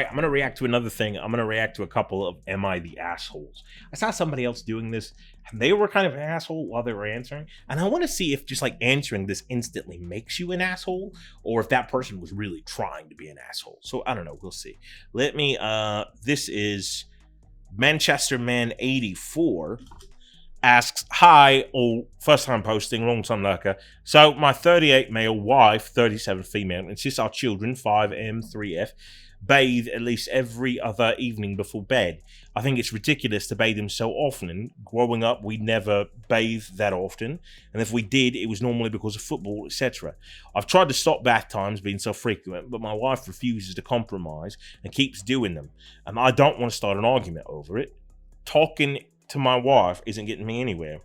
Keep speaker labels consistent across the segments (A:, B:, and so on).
A: right, I'm going to react to another thing. I'm going to react to a couple of Am I the Assholes? I saw somebody else doing this, and they were kind of an asshole while they were answering. And I want to see if just like answering this instantly makes you an asshole, or if that person was really trying to be an asshole. So I don't know. We'll see. Let me, this is Manchester Man 84. Asks, hi, all first time posting, long time lurker. So my 38 male wife, 37 female, insists our children, 5M, 3F, bathe at least every other evening before bed. I think it's ridiculous to bathe them so often. And growing up, we never bathed that often. And if we did, it was normally because of football, etc. I've tried to stop bath times being so frequent, but my wife refuses to compromise and keeps doing them. And I don't want to start an argument over it. Talking to my wife isn't getting me anywhere.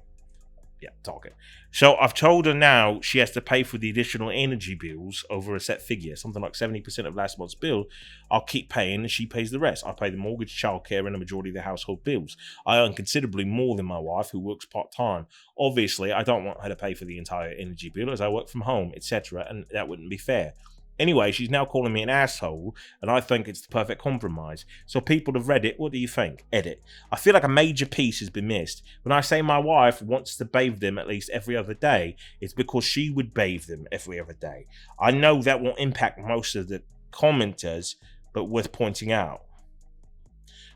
A: Yeah, talking. So I've told her now she has to pay for the additional energy bills over a set figure, something like 70% of last month's bill. I'll keep paying and she pays the rest. I pay the mortgage, childcare, and the majority of the household bills. I earn considerably more than my wife, who works part-time. Obviously, I don't want her to pay for the entire energy bill as I work from home, etc., and that wouldn't be fair. Anyway, she's now calling me an asshole, and I think it's the perfect compromise. So people of Reddit, what do you think? Edit. I feel like a major piece has been missed. When I say my wife wants to bathe them at least every other day, it's because she would bathe them every other day. I know that won't impact most of the commenters, but worth pointing out.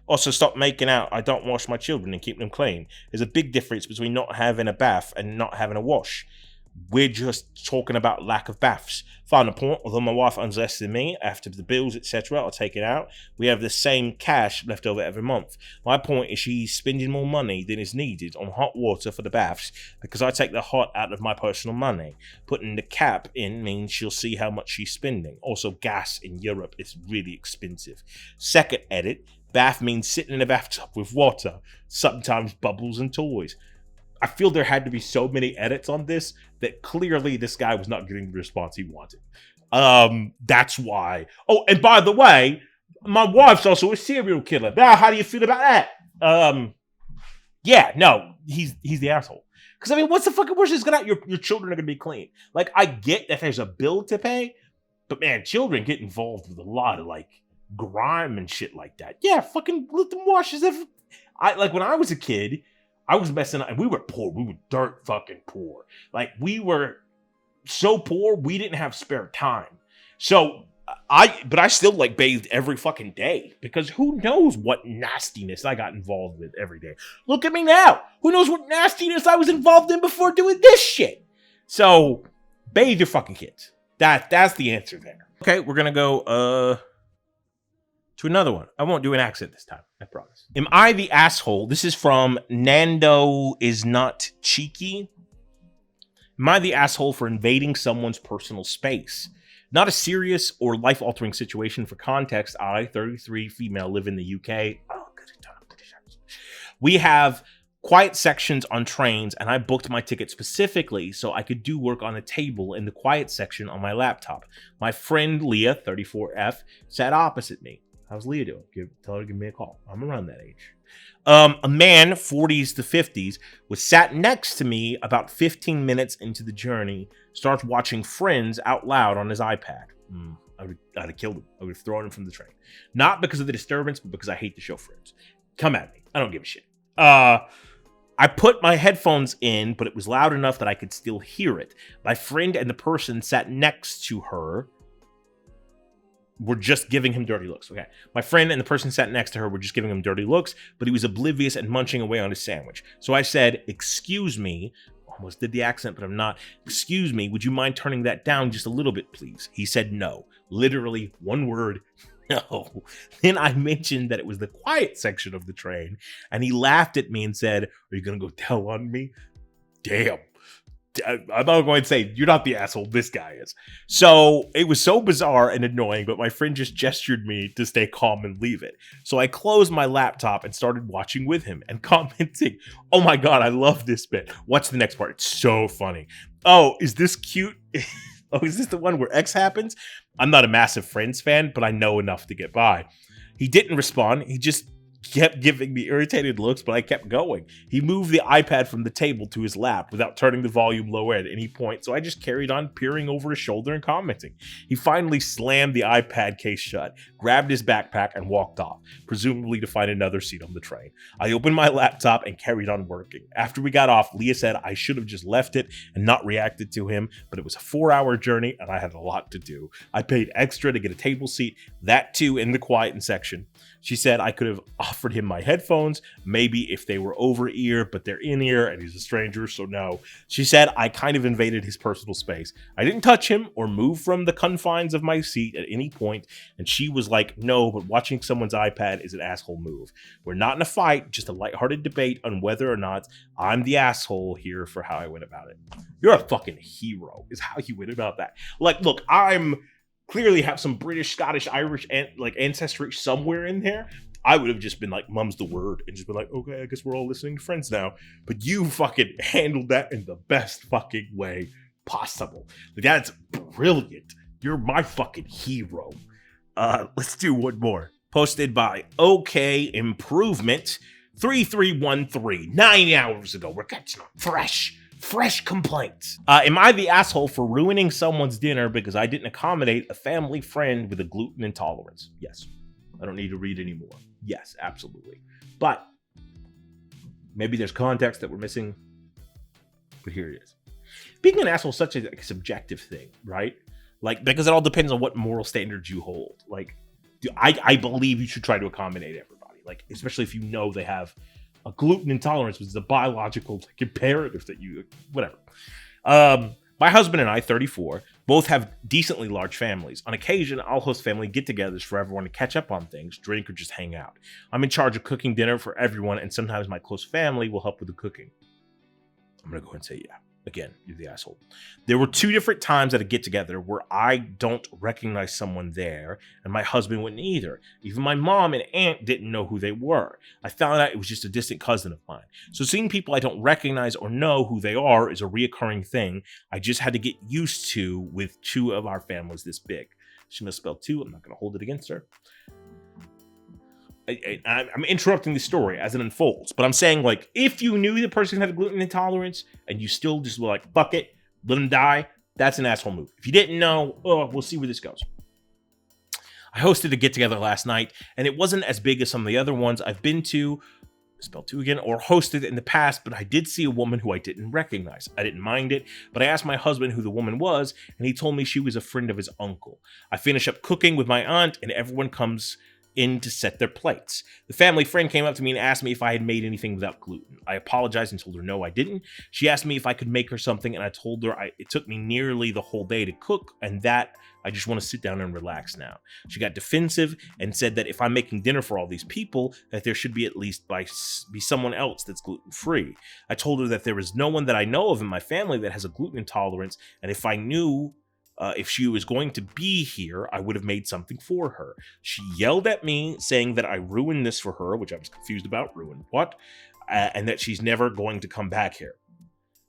A: Also, stop making out I don't wash my children and keep them clean. There's a big difference between not having a bath and not having a wash. We're just talking about lack of baths. Final point, although my wife earns less than me, after the bills, etc. are taken out, we have the same cash left over every month. My point is she's spending more money than is needed on hot water for the baths because I take the hot out of my personal money. Putting the cap in means she'll see how much she's spending. Also, gas in Europe is really expensive. Second edit, bath means sitting in a bathtub with water, sometimes bubbles and toys. I feel there had to be so many edits on this that clearly this guy was not getting the response he wanted. That's why. Oh, and by the way, my wife's also a serial killer. Now, how do you feel about that? Yeah, no, he's the asshole. Because, I mean, what's the fucking worst is gonna your children are gonna be clean. Like, I get that there's a bill to pay, but man, children get involved with a lot of like grime and shit like that. Yeah, fucking let them wash as if when I was a kid, I was messing up, and we were poor. We were dirt fucking poor. Like, we were so poor, we didn't have spare time. So, but I still, like, bathed every fucking day, because who knows what nastiness I got involved with every day. Look at me now. Who knows what nastiness I was involved in before doing this shit? So, bathe your fucking kids. That's the answer there. Okay, we're gonna go, to another one. I won't do an accent this time, I promise. Am I the asshole? This is from Nando is not cheeky. Am I the asshole for invading someone's personal space? Not a serious or life-altering situation. For context, I, 33 female, live in the UK. Oh, good. We have quiet sections on trains, and I booked my ticket specifically so I could do work on a table in the quiet section on my laptop. My friend Leah, 34F, sat opposite me. How's Leah doing? Tell her to give me a call. I'm around that age. A man, 40s to 50s, was sat next to me about 15 minutes into the journey, starts watching Friends out loud on his iPad. I'd have killed him. I would have thrown him from the train. Not because of the disturbance, but because I hate the show Friends. Come at me. I don't give a shit. I put my headphones in, but it was loud enough that I could still hear it. My friend and the person sat next to her were just giving him dirty looks. Okay. My friend and the person sat next to her were just giving him dirty looks, but he was oblivious and munching away on his sandwich. So I said, excuse me, almost did the accent, but I'm not. Excuse me, would you mind turning that down just a little bit, please? He said no. Literally one word, no. Then I mentioned that it was the quiet section of the train, and he laughed at me and said, are you going to go tell on me? Damn. I'm not going to say, you're not the asshole, this guy is. So it was so bizarre and annoying, but my friend just gestured me to stay calm and leave it. So I closed my laptop and started watching with him and commenting, oh my God, I love this bit. What's the next part? It's so funny. Oh, is this cute? Oh, is this the one where X happens? I'm not a massive Friends fan, but I know enough to get by. He didn't respond. He just kept giving me irritated looks, but I kept going. He moved the iPad from the table to his lap without turning the volume lower at any point, so I just carried on peering over his shoulder and commenting. He finally slammed the iPad case shut, grabbed his backpack, and walked off, presumably to find another seat on the train. I opened my laptop and carried on working. After we got off, Leah said I should have just left it and not reacted to him, but it was a 4-hour journey and I had a lot to do. I paid extra to get a table seat, that too in the quiet section. She said I could have offered him my headphones, maybe if they were over ear, but they're in ear and he's a stranger, so no. She said I kind of invaded his personal space. I didn't touch him or move from the confines of my seat at any point, and she was like, no, but watching someone's iPad is an asshole move. We're not in a fight, just a lighthearted debate on whether or not I'm the asshole here for how I went about it. You're a fucking hero, is how you went about that. Like, look, I'm clearly have some British, Scottish, Irish, and like ancestry somewhere in there. I would have just been like, mum's the word, and just been like, okay, I guess we're all listening to Friends now. But you fucking handled that in the best fucking way possible. That's brilliant. You're my fucking hero. Let's do one more. Posted by OK Improvement 3313, 9 hours ago. We're catching up fresh complaints. Am I the asshole for ruining someone's dinner because I didn't accommodate a family friend with a gluten intolerance? Yes. I don't need to read anymore. Yes, absolutely. But maybe there's context that we're missing. But here it is. Being an asshole is such a subjective thing, right? Like, because it all depends on what moral standards you hold. Like, I believe you should try to accommodate everybody. Like, especially if you know they have a gluten intolerance, which is a biological imperative that you, whatever. My husband and I, 34, both have decently large families. On occasion, I'll host family get-togethers for everyone to catch up on things, drink, or just hang out. I'm in charge of cooking dinner for everyone, and sometimes my close family will help with the cooking. I'm going to go ahead and say, yeah. Again, you're the asshole. There were 2 different times at a get-together where I don't recognize someone there, and my husband wouldn't either. Even my mom and aunt didn't know who they were. I found out it was just a distant cousin of mine. So seeing people I don't recognize or know who they are is a reoccurring thing I just had to get used to with 2 of our families this big. She misspelled 2. I'm not going to hold it against her. I'm interrupting the story as it unfolds, but I'm saying, like, if you knew the person had a gluten intolerance and you still just were like, fuck it, let them die, that's an asshole move. If you didn't know, we'll see where this goes. I hosted a get-together last night, and it wasn't as big as some of the other ones I've been to, spelled 2 again, or hosted in the past, but I did see a woman who I didn't recognize. I didn't mind it, but I asked my husband who the woman was, and he told me she was a friend of his uncle. I finish up cooking with my aunt, and everyone comes in to set their plates. The family friend came up to me and asked me if I had made anything without gluten. I apologized and told her no, I didn't. She asked me if I could make her something, and I told her it took me nearly the whole day to cook, and that I just want to sit down and relax now. She got defensive and said that if I'm making dinner for all these people, that there should be at least be someone else that's gluten-free. I told her that there is no one that I know of in my family that has a gluten intolerance, and if I knew if she was going to be here, I would have made something for her. She yelled at me, saying that I ruined this for her, which I was confused about. Ruined what? And that she's never going to come back here.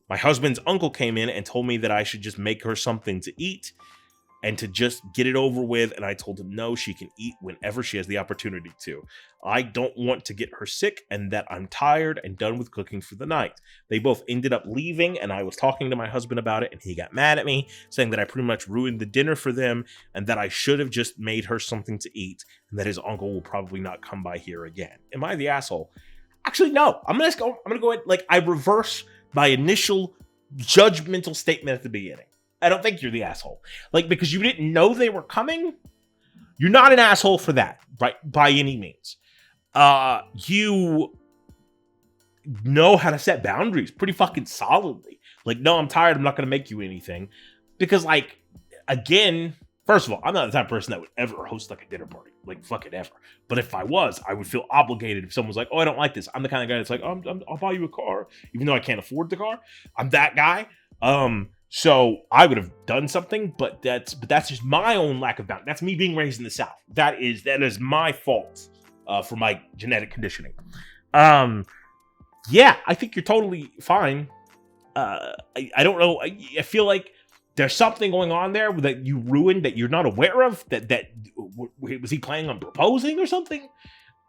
A: My husband's uncle came in and told me that I should just make her something to eat and to just get it over with. And I told him no, she can eat whenever she has the opportunity to. I don't want to get her sick and that I'm tired and done with cooking for the night. They both ended up leaving, and I was talking to my husband about it, and he got mad at me, saying that I pretty much ruined the dinner for them and that I should have just made her something to eat and that his uncle will probably not come by here again. Am I the asshole? Actually, no. I'm gonna go ahead, like, I reverse my initial judgmental statement at the beginning. I don't think you're the asshole. Like, because you didn't know they were coming, you're not an asshole for that, right? By any means. You know how to set boundaries pretty fucking solidly. Like, no, I'm tired, I'm not going to make you anything. Because, like, again, first of all, I'm not the type of person that would ever host, like, a dinner party. Like, fucking ever. But if I was, I would feel obligated if someone's like, oh, I don't like this. I'm the kind of guy that's like, I'll buy you a car, even though I can't afford the car. I'm that guy. So I would have done something, but that's just my own lack of boundaries. That's me being raised in the South. That is my fault for my genetic conditioning. Yeah, I think you're totally fine. I don't know. I feel like there's something going on there that you ruined that you're not aware of. That was he planning on proposing or something?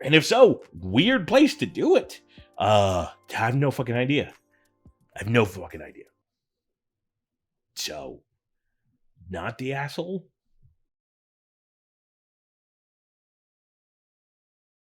A: And if so, weird place to do it. I have no fucking idea. I have no fucking idea. So, not the asshole,